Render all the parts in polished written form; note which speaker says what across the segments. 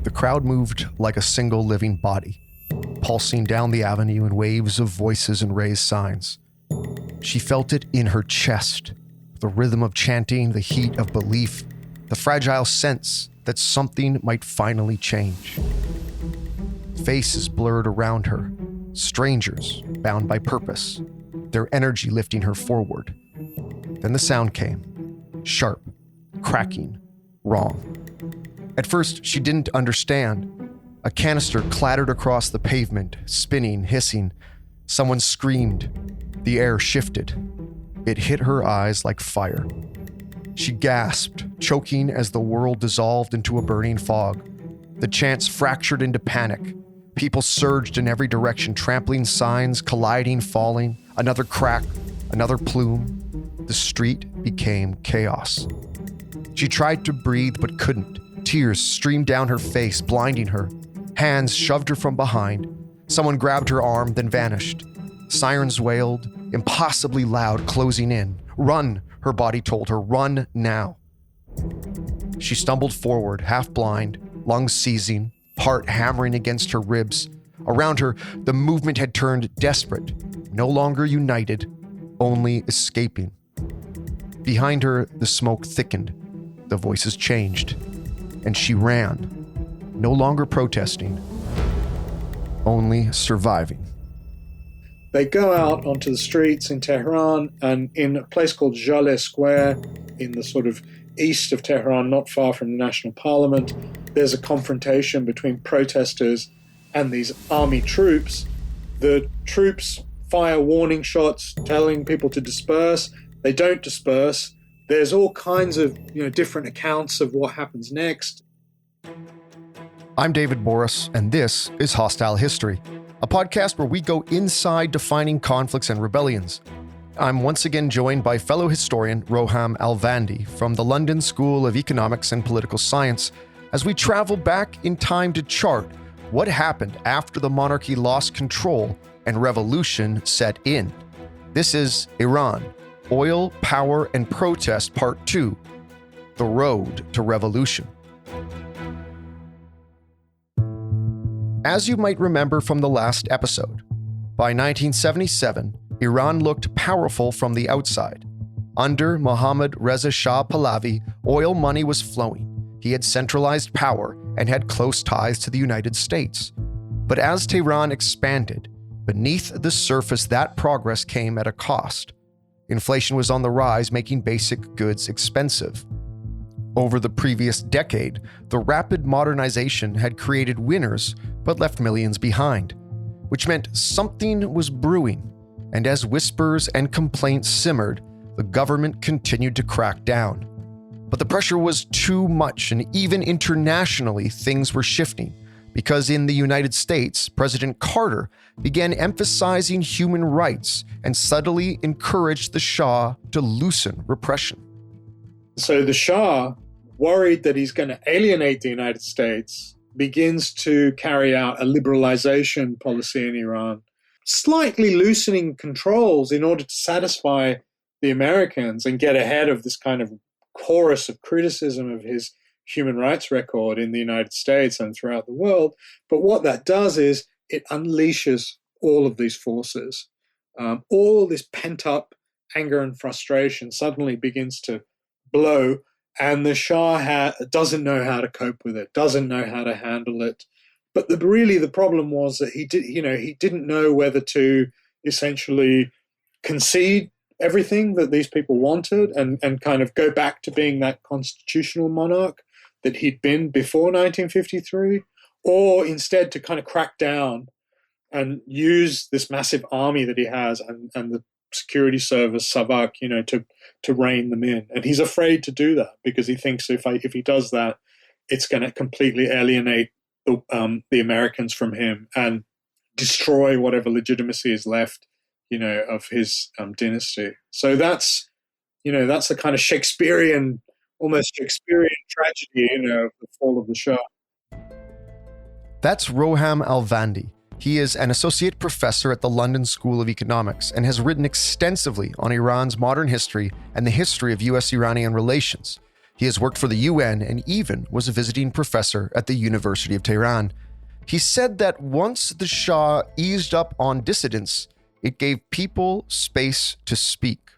Speaker 1: The crowd moved like a single living body, pulsing down the avenue in waves of voices and raised signs. She felt it in her chest, the rhythm of chanting, the heat of belief, the fragile sense that something might finally change. Faces blurred around her, strangers bound by purpose, their energy lifting her forward. Then the sound came, sharp, cracking, wrong. At first, she didn't understand. A canister clattered across the pavement, spinning, hissing. Someone screamed. The air shifted. It hit her eyes like fire. She gasped, choking as the world dissolved into a burning fog. The chants fractured into panic. People surged in every direction, trampling signs, colliding, falling. Another crack, another plume. The street became chaos. She tried to breathe but couldn't. Tears streamed down her face, blinding her. Hands shoved her from behind. Someone grabbed her arm, then vanished. Sirens wailed, impossibly loud, closing in. Run, her body told her. Run now. She stumbled forward, half blind, lungs seizing, heart hammering against her ribs. Around her, the movement had turned desperate, no longer united, only escaping. Behind her, the smoke thickened. The voices changed, and she ran. No longer protesting, only surviving.
Speaker 2: They go out onto the streets in Tehran, and in a place called Jaleh Square, in the sort of east of Tehran, not far from the National Parliament, there's a confrontation between protesters and these army troops. The troops fire warning shots telling people to disperse. They don't disperse. There's all kinds of different accounts of what happens next.
Speaker 1: I'm David Boris, and this is Hostile History, a podcast where we go inside defining conflicts and rebellions. I'm once again joined by fellow historian Roham Alvandi from the London School of Economics and Political Science as we travel back in time to chart what happened after the monarchy lost control and revolution set in. This is Iran, Oil, Power, and Protest Part 2, The Road to Revolution. As you might remember from the last episode, by 1977, Iran looked powerful from the outside. Under Mohammad Reza Shah Pahlavi, oil money was flowing. He had centralized power and had close ties to the United States. But as Tehran expanded, beneath the surface that progress came at a cost. Inflation was on the rise, making basic goods expensive. Over the previous decade, the rapid modernization had created winners but left millions behind, which meant something was brewing, and as whispers and complaints simmered, the government continued to crack down. But the pressure was too much, and even internationally, things were shifting, because in the United States, President Carter began emphasizing human rights and subtly encouraged the Shah to loosen repression.
Speaker 2: So the Shah, worried that he's going to alienate the United States, begins to carry out a liberalization policy in Iran, slightly loosening controls in order to satisfy the Americans and get ahead of this kind of chorus of criticism of his human rights record in the United States and throughout the world. But what that does is it unleashes all of these forces. All this pent-up anger and frustration suddenly begins to blow, and the Shah doesn't know how to cope with it, doesn't know how to handle it. But really the problem was that he didn't know whether to essentially concede everything that these people wanted and kind of go back to being that constitutional monarch that he'd been before 1953, or instead to kind of crack down and use this massive army that he has and the security service, Savak, to rein them in. And he's afraid to do that because he thinks if he does that, it's going to completely alienate the Americans from him and destroy whatever legitimacy is left, of his dynasty. So that's a kind of almost Shakespearean tragedy, of the fall of the Shah.
Speaker 1: That's Roham Alvandi. He is an associate professor at the London School of Economics and has written extensively on Iran's modern history and the history of U.S.-Iranian relations. He has worked for the UN and even was a visiting professor at the University of Tehran. He said that once the Shah eased up on dissidents, it gave people space to speak.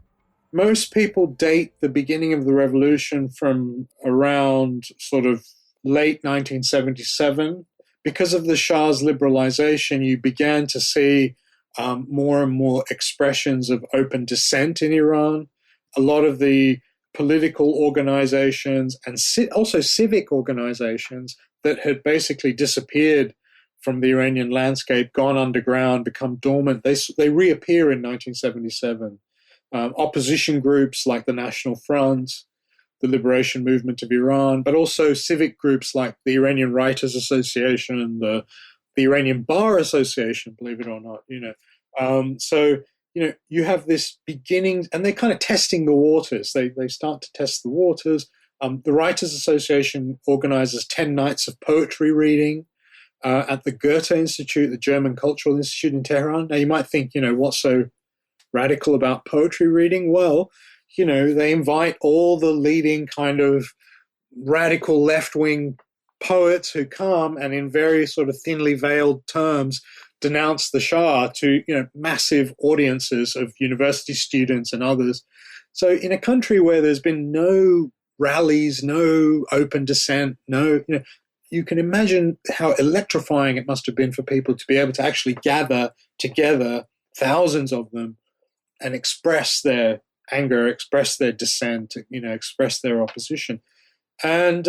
Speaker 2: Most people date the beginning of the revolution from around sort of late 1977. Because of the Shah's liberalization, you began to see more and more expressions of open dissent in Iran. A lot of the political organizations and also civic organizations that had basically disappeared from the Iranian landscape, gone underground, become dormant, they reappear in 1977. Opposition groups like the National Front, the Liberation Movement of Iran, but also civic groups like the Iranian Writers Association and the Iranian Bar Association, believe it or not. You have this beginning, and they're kind of testing the waters. They start to test the waters. The Writers Association organizes 10 nights of poetry reading at the Goethe Institute, the German Cultural Institute in Tehran. Now, you might think, what's so radical about poetry reading? Well, they invite all the leading kind of radical left-wing poets who come and in very sort of thinly veiled terms denounce the Shah to, massive audiences of university students and others. So in a country where there's been no rallies, no open dissent, you can imagine how electrifying it must have been for people to be able to actually gather together, thousands of them, and express their anger, express their dissent, express their opposition. And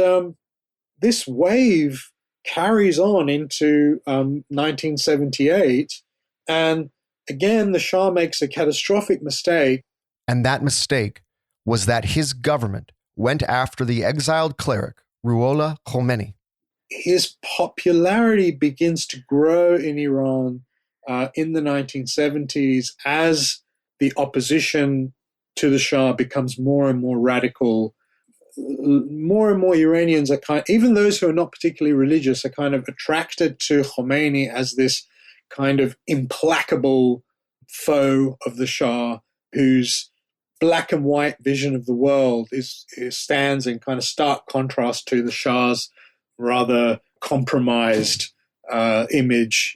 Speaker 2: this wave carries on into 1978. And again, the Shah makes a catastrophic mistake.
Speaker 1: And that mistake was that his government went after the exiled cleric, Ruhollah Khomeini.
Speaker 2: His popularity begins to grow in Iran in the 1970s as the opposition to the Shah becomes more and more radical. More and more Iranians are even those who are not particularly religious, are kind of attracted to Khomeini as this kind of implacable foe of the Shah, whose black and white vision of the world stands in kind of stark contrast to the Shah's rather compromised image.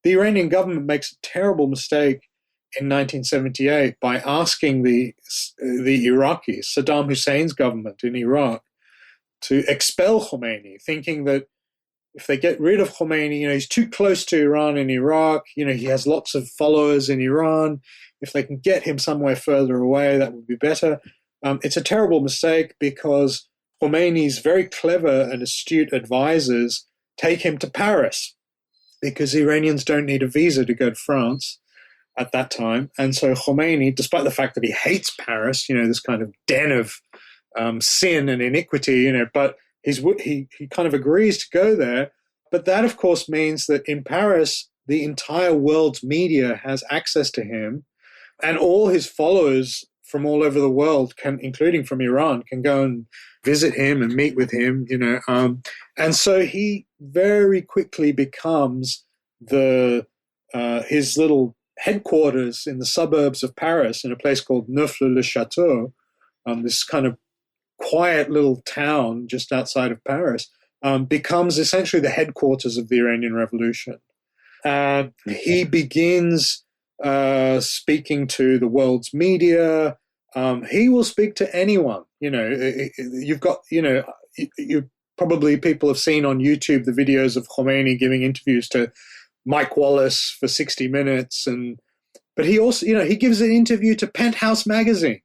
Speaker 2: The Iranian government makes a terrible mistake in 1978 by asking the Iraqis, Saddam Hussein's government in Iraq, to expel Khomeini, thinking that if they get rid of Khomeini, he's too close to Iran and Iraq, he has lots of followers in Iran. If they can get him somewhere further away, that would be better. It's a terrible mistake because Khomeini's very clever and astute advisors take him to Paris because Iranians don't need a visa to go to France at that time. And so Khomeini, despite the fact that he hates Paris, this kind of den of sin and iniquity, but he kind of agrees to go there. But that, of course, means that in Paris, the entire world's media has access to him, and all his followers from all over the world, including from Iran, can go and visit him and meet with him, and so he very quickly becomes his little headquarters in the suburbs of Paris in a place called Neauphle-le-Château, this kind of quiet little town just outside of Paris, becomes essentially the headquarters of the Iranian Revolution. And he begins speaking to the world's media. He will speak to anyone. You've got, you probably people have seen on YouTube the videos of Khomeini giving interviews to Mike Wallace for 60 Minutes. But he also, he gives an interview to Penthouse magazine,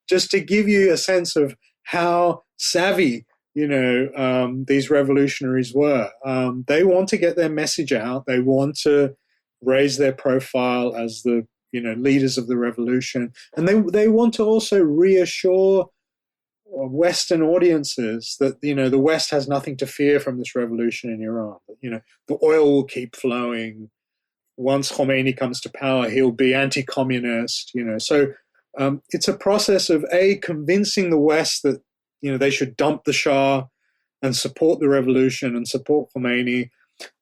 Speaker 2: just to give you a sense of how savvy, these revolutionaries were. They want to get their message out. They want to raise their profile as the, leaders of the revolution. And they want to also reassure Western audiences that, the West has nothing to fear from this revolution in Iran. The oil will keep flowing. Once Khomeini comes to power, he'll be anti-communist, So it's a process of, convincing the West that, they should dump the Shah and support the revolution and support Khomeini,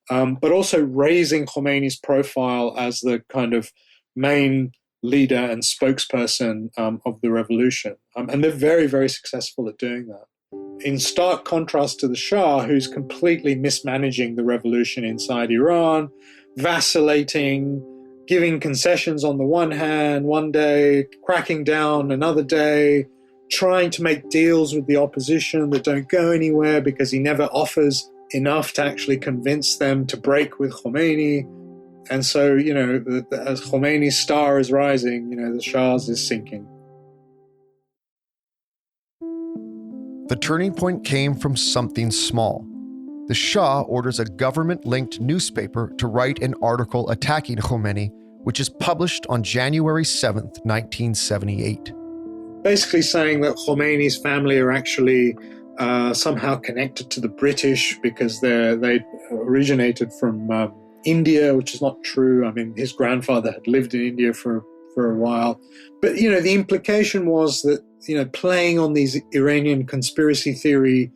Speaker 2: but also raising Khomeini's profile as the kind of main leader and spokesperson of the revolution. And they're very, very successful at doing that. In stark contrast to the Shah, who's completely mismanaging the revolution inside Iran, vacillating, giving concessions on the one hand, one day, cracking down another day, trying to make deals with the opposition that don't go anywhere because he never offers enough to actually convince them to break with Khomeini. And so, as Khomeini's star is rising, the Shah's is sinking.
Speaker 1: The turning point came from something small. The Shah orders a government-linked newspaper to write an article attacking Khomeini, which is published on January 7th, 1978.
Speaker 2: Basically saying that Khomeini's family are actually somehow connected to the British because they originated from India, which is not true. I mean, his grandfather had lived in India for a while. But, the implication was that, playing on these Iranian conspiracy theory,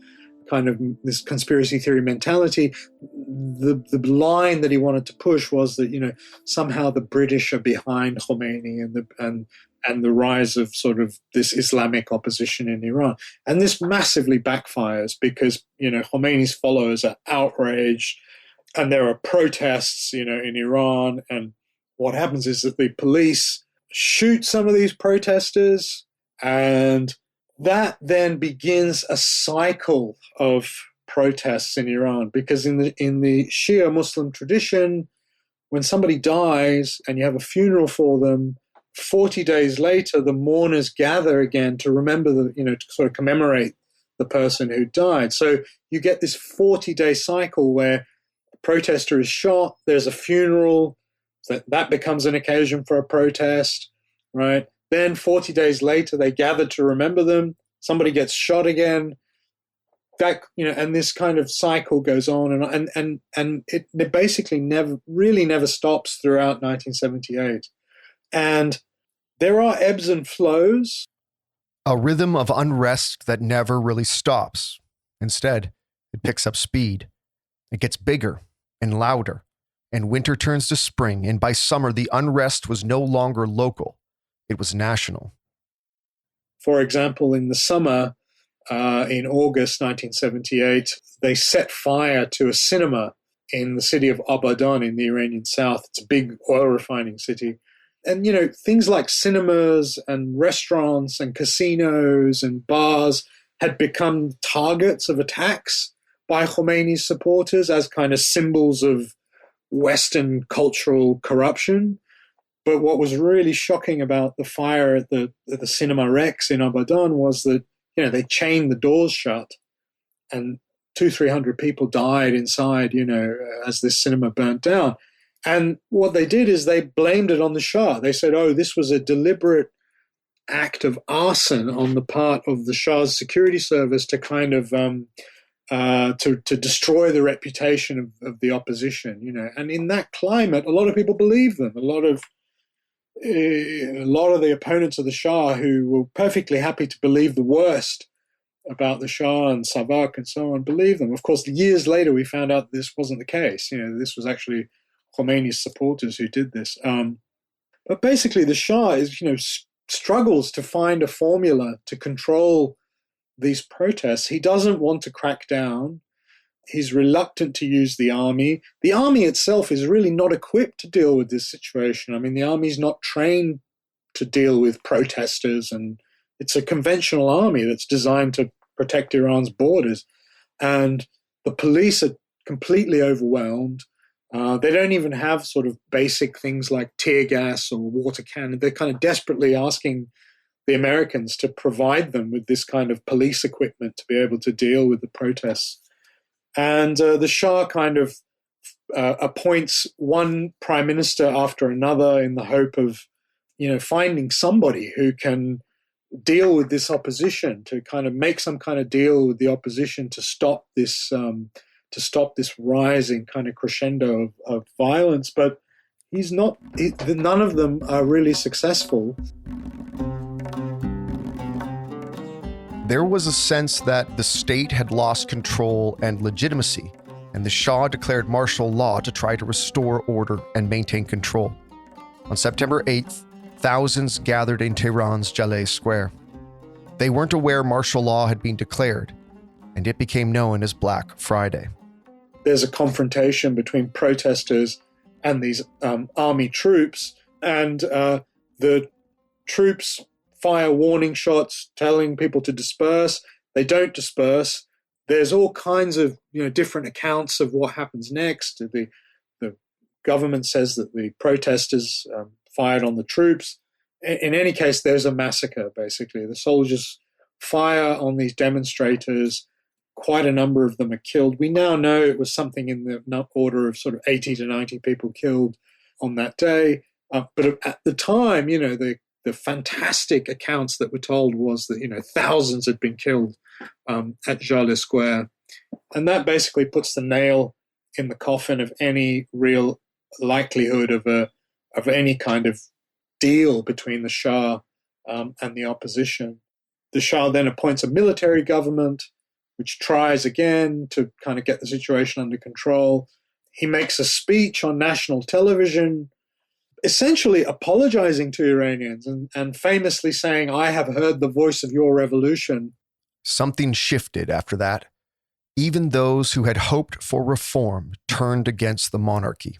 Speaker 2: this conspiracy theory mentality, the line that he wanted to push was that, somehow the British are behind Khomeini and the rise of sort of this Islamic opposition in Iran. And this massively backfires because, Khomeini's followers are outraged and there are protests, in Iran. And what happens is that the police shoot some of these protesters, and that then begins a cycle of protests in Iran. Because in the Shia Muslim tradition, when somebody dies and you have a funeral for them, 40 days later, the mourners gather again to remember to sort of commemorate the person who died. So you get this 40-day cycle where a protester is shot, there's a funeral, that becomes an occasion for a protest, right? Then 40 days later, they gather to remember them, somebody gets shot again, and this kind of cycle goes on, and it basically never stops throughout 1978. And there are ebbs and flows.
Speaker 1: A rhythm of unrest that never really stops. Instead, it picks up speed. It gets bigger and louder, and winter turns to spring, and by summer, the unrest was no longer local. It was national.
Speaker 2: For example, in the summer, in August 1978, they set fire to a cinema in the city of Abadan in the Iranian south. It's a big oil refining city. And, things like cinemas and restaurants and casinos and bars had become targets of attacks by Khomeini's supporters as kind of symbols of Western cultural corruption. But what was really shocking about the fire at the Cinema Rex in Abadan was that, they chained the doors shut and 200-300 people died inside, as this cinema burnt down. And what they did is they blamed it on the Shah. They said, this was a deliberate act of arson on the part of the Shah's security service to kind of to destroy the reputation of the opposition, And in that climate, a lot of people believe them. A lot of the opponents of the Shah who were perfectly happy to believe the worst about the Shah and Savak and so on, believe them. Of course, years later, we found out this wasn't the case. This was actually Khomeini's supporters who did this. But basically, the Shah is, struggles to find a formula to control these protests. He doesn't want to crack down. He's reluctant to use the army. The army itself is really not equipped to deal with this situation. I mean, the army's not trained to deal with protesters, and it's a conventional army that's designed to protect Iran's borders. And the police are completely overwhelmed. They don't even have sort of basic things like tear gas or water cannon. They're kind of desperately asking the Americans to provide them with this kind of police equipment to be able to deal with the protests. And the Shah kind of appoints one prime minister after another in the hope of, finding somebody who can deal with this opposition, to kind of make some kind of deal with the opposition to stop this rising kind of crescendo of violence. But none of them are really successful.
Speaker 1: There was a sense that the state had lost control and legitimacy, and the Shah declared martial law to try to restore order and maintain control. On September 8th, Thousands gathered in Tehran's Jaleh Square. They weren't aware martial law had been declared, and it became known as Black Friday.
Speaker 2: There's a confrontation between protesters and these army troops, and the troops fire warning shots telling people to disperse. They don't disperse. There's all kinds of different accounts of what happens next. The government says that the protesters fired on the troops. In any case, there's a massacre, basically. The soldiers fire on these demonstrators. Quite a number of them are killed. We now know it was something in the order of sort of 80 to 90 people killed on that day. But at the time, the fantastic accounts that were told was that, thousands had been killed at Jaleh Square. And that basically puts the nail in the coffin of any real likelihood of any kind of deal between the Shah and the opposition. The Shah then appoints a military government, which tries again to kind of get the situation under control. He makes a speech on national television, essentially apologizing to Iranians and famously saying, "I have heard the voice of your revolution."
Speaker 1: Something shifted after that. Even those who had hoped for reform turned against the monarchy.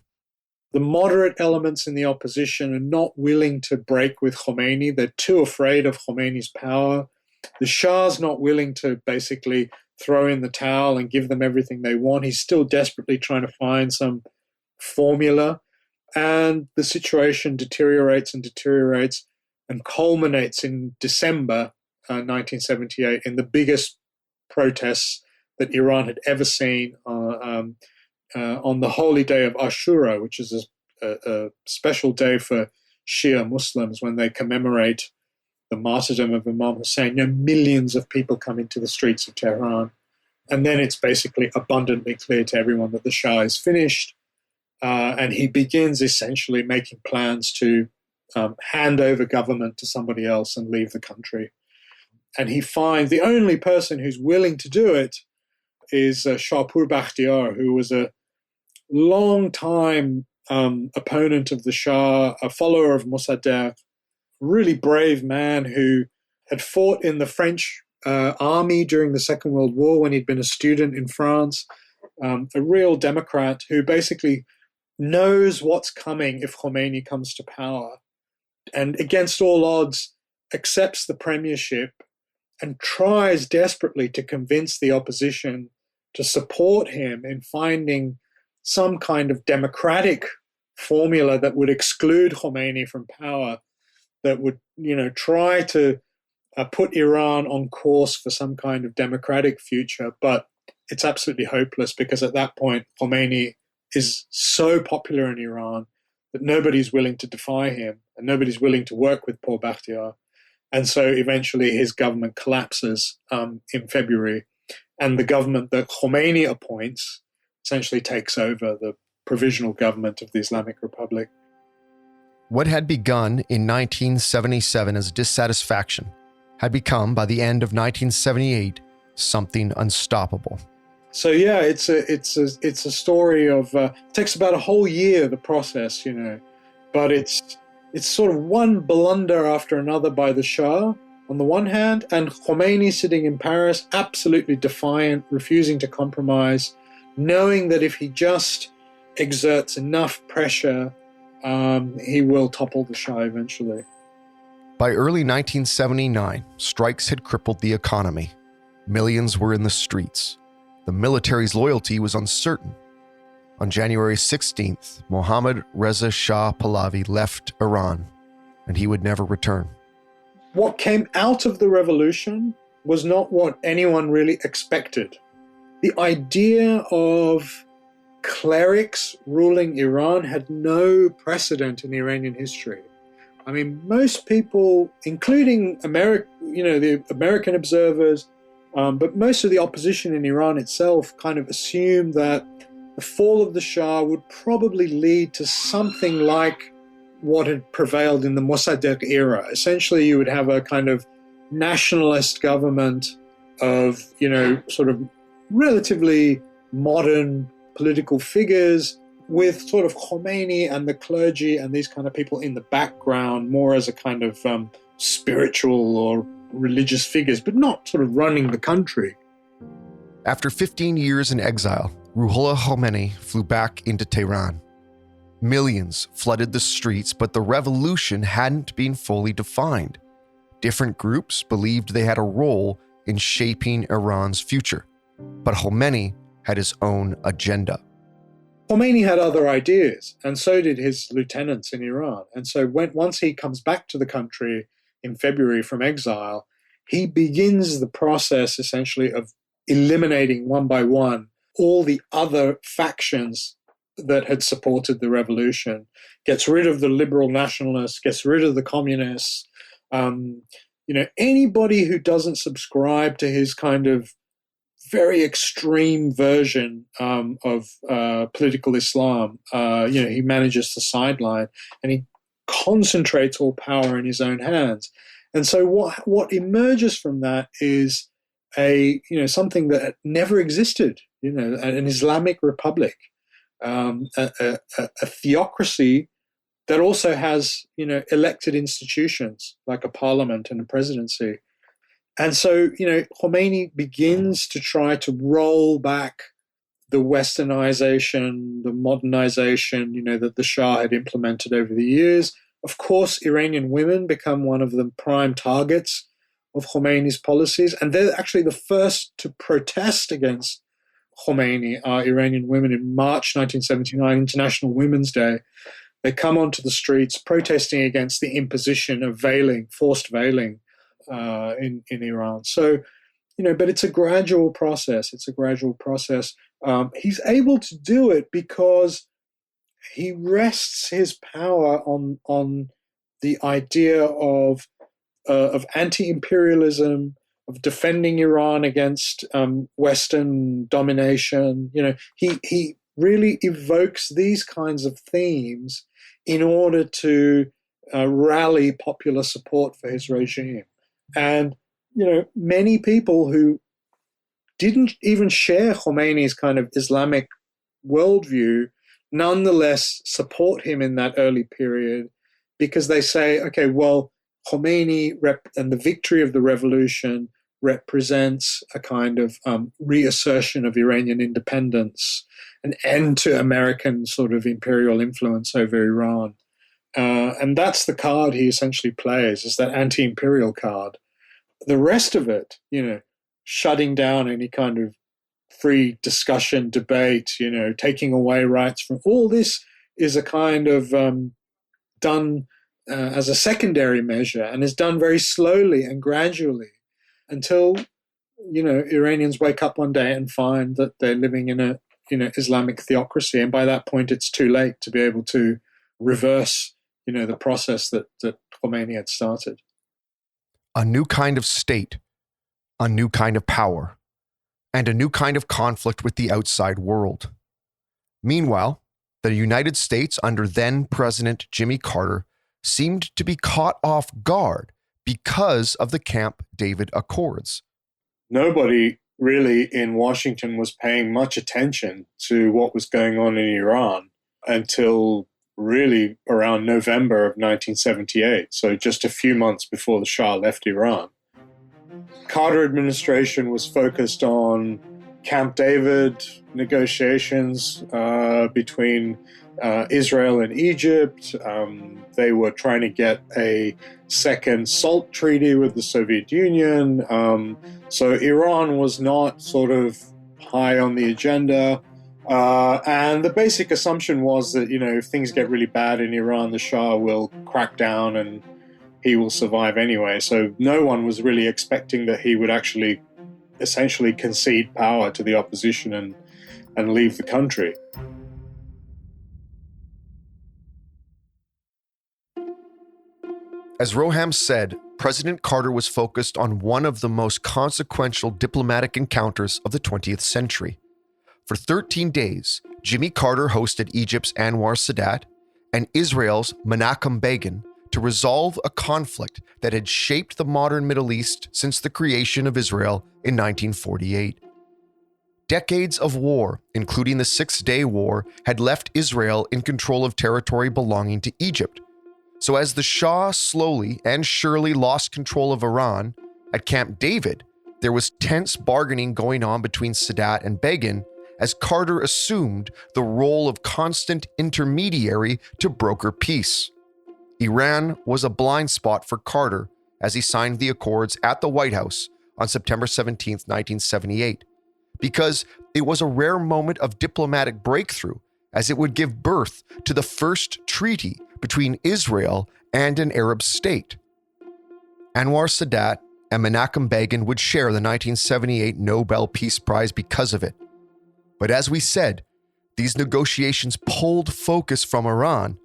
Speaker 2: The moderate elements in the opposition are not willing to break with Khomeini. They're too afraid of Khomeini's power. The Shah's not willing to basically throw in the towel and give them everything they want. He's still desperately trying to find some formula. And the situation deteriorates and culminates in December 1978 in the biggest protests that Iran had ever seen on the holy day of Ashura, which is a special day for Shia Muslims when they commemorate the martyrdom of Imam Hussein. Millions of people come into the streets of Tehran. And then it's basically abundantly clear to everyone that the Shah is finished. And he begins essentially making plans to hand over government to somebody else and leave the country. And he finds the only person who's willing to do it is Shahpur Bakhtiar, who was a long-time opponent of the Shah, a follower of Mossadegh, really brave man who had fought in the French army during the Second World War when he'd been a student in France, a real Democrat who basically knows what's coming if Khomeini comes to power, and against all odds accepts the premiership and tries desperately to convince the opposition to support him in finding some kind of democratic formula that would exclude Khomeini from power, that would, try to put Iran on course for some kind of democratic future. But it's absolutely hopeless because at that point, Khomeini is so popular in Iran that nobody's willing to defy him and nobody's willing to work with Paul Bakhtiar. And so eventually his government collapses in February, and the government that Khomeini appoints essentially takes over the provisional government of the Islamic Republic.
Speaker 1: What had begun in 1977 as dissatisfaction had become, by the end of 1978, something unstoppable.
Speaker 2: So yeah, it's a story of it takes about a whole year, the process, but it's sort of one blunder after another by the Shah on the one hand, and Khomeini sitting in Paris, absolutely defiant, refusing to compromise, knowing that if he just exerts enough pressure, he will topple the Shah eventually.
Speaker 1: By early 1979, strikes had crippled the economy. Millions were in the streets. The military's loyalty was uncertain. On January 16th, Mohammad Reza Shah Pahlavi left Iran, and he would never return.
Speaker 2: What came out of the revolution was not what anyone really expected. The idea of clerics ruling Iran had no precedent in Iranian history. I mean, most people, including the American observers, but most of the opposition in Iran itself kind of assumed that the fall of the Shah would probably lead to something like what had prevailed in the Mossadegh era. Essentially, you would have a kind of nationalist government of, sort of relatively modern political figures, with sort of Khomeini and the clergy and these kind of people in the background, more as a kind of spiritual or religious figures, but not sort of running the country.
Speaker 1: After 15 years in exile, Ruhollah Khomeini flew back into Tehran. Millions flooded the streets, but the revolution hadn't been fully defined. Different groups believed they had a role in shaping Iran's future, but Khomeini had his own agenda.
Speaker 2: Khomeini had other ideas, and so did his lieutenants in Iran. And so once he comes back to the country in February from exile, he begins the process essentially of eliminating one by one all the other factions that had supported the revolution, gets rid of the liberal nationalists, gets rid of the communists. Anybody who doesn't subscribe to his kind of very extreme version of political Islam, he manages to sideline, and he concentrates all power in his own hands. And so what emerges from that is something that never existed, an Islamic Republic, a theocracy that also has, elected institutions like a parliament and a presidency. And so, Khomeini begins to try to roll back the westernization, the modernization, that the Shah had implemented over the years. Of course, Iranian women become one of the prime targets of Khomeini's policies, and they're actually the first to protest against Khomeini are Iranian women. In March 1979, International Women's Day, they come onto the streets protesting against the imposition of forced veiling in Iran. So, but it's a gradual process. He's able to do it because he rests his power on the idea of anti-imperialism, of defending Iran against Western domination. He really evokes these kinds of themes in order to rally popular support for his regime. And, many people who didn't even share Khomeini's kind of Islamic worldview nonetheless support him in that early period because they say, okay, well, Khomeini and the victory of the revolution represents a kind of reassertion of Iranian independence, an end to American sort of imperial influence over Iran. And that's the card he essentially plays, is that anti-imperial card. The rest of it, shutting down any kind of free discussion, debate, taking away rights from all this is a kind of done as a secondary measure and is done very slowly and gradually until, Iranians wake up one day and find that they're living in a Islamic theocracy. And by that point, it's too late to be able to reverse, the process that Khomeini had started.
Speaker 1: A new kind of state, a new kind of power, and a new kind of conflict with the outside world. Meanwhile, the United States under then-President Jimmy Carter seemed to be caught off guard because of the Camp David Accords.
Speaker 2: Nobody really in Washington was paying much attention to what was going on in Iran until really around November of 1978, so just a few months before the Shah left Iran. Carter administration was focused on Camp David negotiations between Israel and Egypt. They were trying to get a second SALT treaty with the Soviet Union. So Iran was not sort of high on the agenda. And the basic assumption was that, if things get really bad in Iran, the Shah will crack down and he will survive anyway. So no one was really expecting that he would actually essentially concede power to the opposition and leave the country.
Speaker 1: As Roham said, President Carter was focused on one of the most consequential diplomatic encounters of the 20th century. For 13 days, Jimmy Carter hosted Egypt's Anwar Sadat and Israel's Menachem Begin to resolve a conflict that had shaped the modern Middle East since the creation of Israel in 1948. Decades of war, including the Six-Day War, had left Israel in control of territory belonging to Egypt. So as the Shah slowly and surely lost control of Iran, at Camp David, there was tense bargaining going on between Sadat and Begin as Carter assumed the role of constant intermediary to broker peace. Iran was a blind spot for Carter as he signed the accords at the White House on September 17, 1978, because it was a rare moment of diplomatic breakthrough as it would give birth to the first treaty between Israel and an Arab state. Anwar Sadat and Menachem Begin would share the 1978 Nobel Peace Prize because of it. But as we said, these negotiations pulled focus from Iran,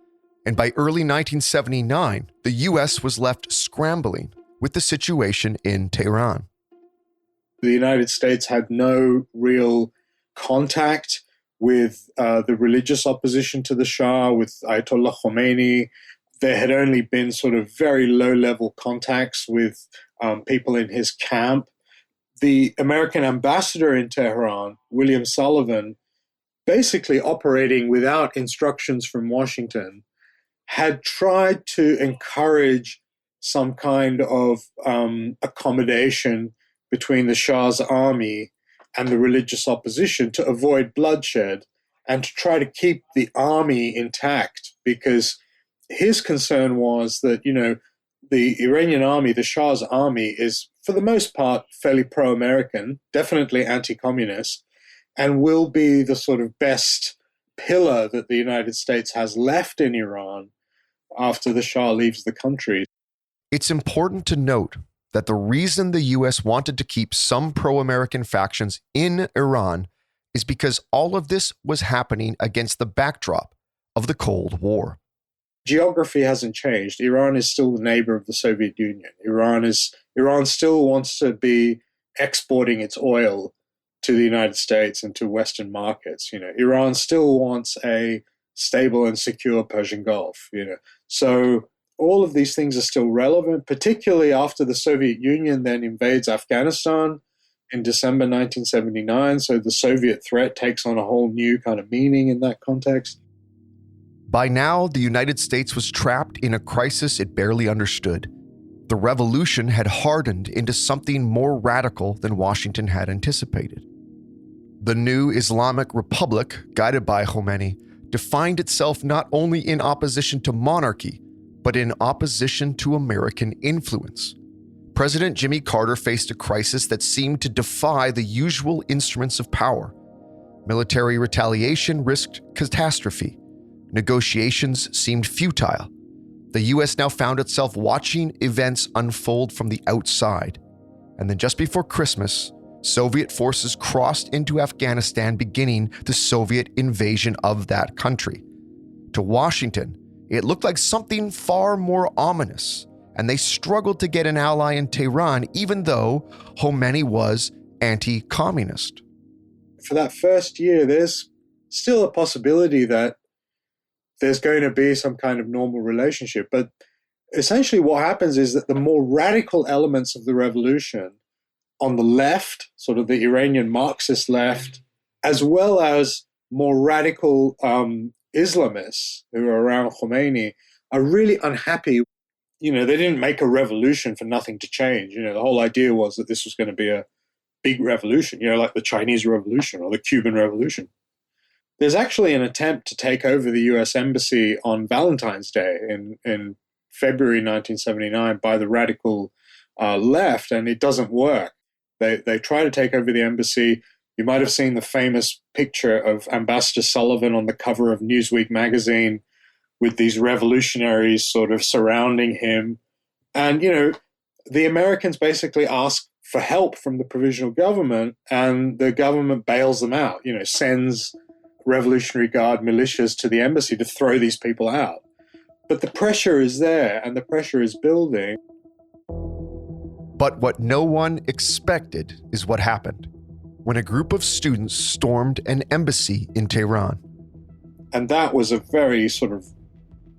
Speaker 1: and by early 1979, the US was left scrambling with the situation in Tehran.
Speaker 2: The United States had no real contact with the religious opposition to the Shah, with Ayatollah Khomeini. There had only been sort of very low-level contacts with people in his camp. The American ambassador in Tehran, William Sullivan, basically operating without instructions from Washington, had tried to encourage some kind of accommodation between the Shah's army and the religious opposition to avoid bloodshed and to try to keep the army intact, because his concern was that, the Iranian army, the Shah's army, is for the most part fairly pro-American, definitely anti-communist, and will be the sort of best pillar that the United States has left in Iran after the Shah leaves the country.
Speaker 1: It's important to note that the reason the US wanted to keep some pro-American factions in Iran is because all of this was happening against the backdrop of the Cold War.
Speaker 2: Geography hasn't changed. Iran is still the neighbor of the Soviet Union. Iran still wants to be exporting its oil to the United States and to Western markets. Iran still wants a stable and secure Persian Gulf. So all of these things are still relevant, particularly after the Soviet Union then invades Afghanistan in December 1979. So the Soviet threat takes on a whole new kind of meaning in that context.
Speaker 1: By now, the United States was trapped in a crisis it barely understood. The revolution had hardened into something more radical than Washington had anticipated. The new Islamic Republic, guided by Khomeini, defined itself not only in opposition to monarchy, but in opposition to American influence. President Jimmy Carter faced a crisis that seemed to defy the usual instruments of power. Military retaliation risked catastrophe. Negotiations seemed futile. The US now found itself watching events unfold from the outside. And then just before Christmas, Soviet forces crossed into Afghanistan, beginning the Soviet invasion of that country. To Washington, it looked like something far more ominous, and they struggled to get an ally in Tehran, even though Khomeini was anti-communist.
Speaker 2: For that first year, there's still a possibility that there's going to be some kind of normal relationship. But essentially what happens is that the more radical elements of the revolution on the left, sort of the Iranian Marxist left, as well as more radical Islamists who are around Khomeini, are really unhappy. They didn't make a revolution for nothing to change. The whole idea was that this was going to be a big revolution, like the Chinese Revolution or the Cuban Revolution. There's actually an attempt to take over the US Embassy on Valentine's Day in February 1979 by the radical left, and it doesn't work. They try to take over the embassy. You might have seen the famous picture of Ambassador Sullivan on the cover of Newsweek magazine with these revolutionaries sort of surrounding him. And, the Americans basically ask for help from the provisional government, and the government bails them out, sends Revolutionary Guard militias to the embassy to throw these people out. But the pressure is there, and the pressure is building.
Speaker 1: But what no one expected is what happened when a group of students stormed an embassy in Tehran.
Speaker 2: And that was a very sort of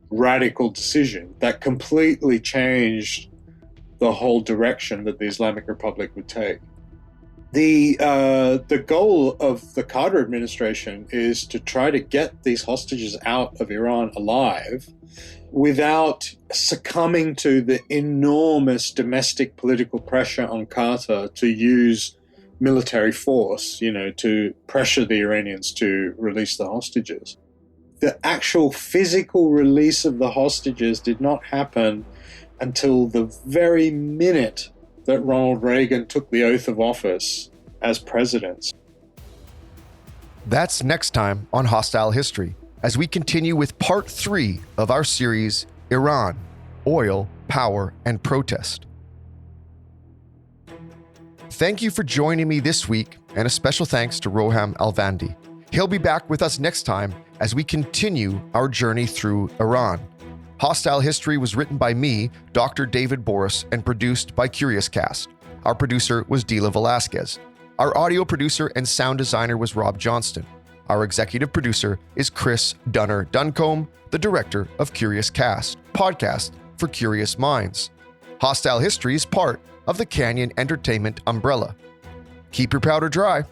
Speaker 2: radical decision that completely changed the whole direction that the Islamic Republic would take. The goal of the Carter administration is to try to get these hostages out of Iran alive without succumbing to the enormous domestic political pressure on Carter to use military force, to pressure the Iranians to release the hostages. The actual physical release of the hostages did not happen until the very minute that Ronald Reagan took the oath of office as president.
Speaker 1: That's next time on Hostile History, as we continue with part 3 of our series, Iran, Oil, Power, and Protest. Thank you for joining me this week, and a special thanks to Roham Alvandi. He'll be back with us next time as we continue our journey through Iran. Hostile History was written by me, Dr. David Boris, and produced by Curious Cast. Our producer was Dila Velasquez. Our audio producer and sound designer was Rob Johnston. Our executive producer is Chris Dunner Duncombe, the director of Curious Cast, podcast for curious minds. Hostile History is part of the Canyon Entertainment umbrella. Keep your powder dry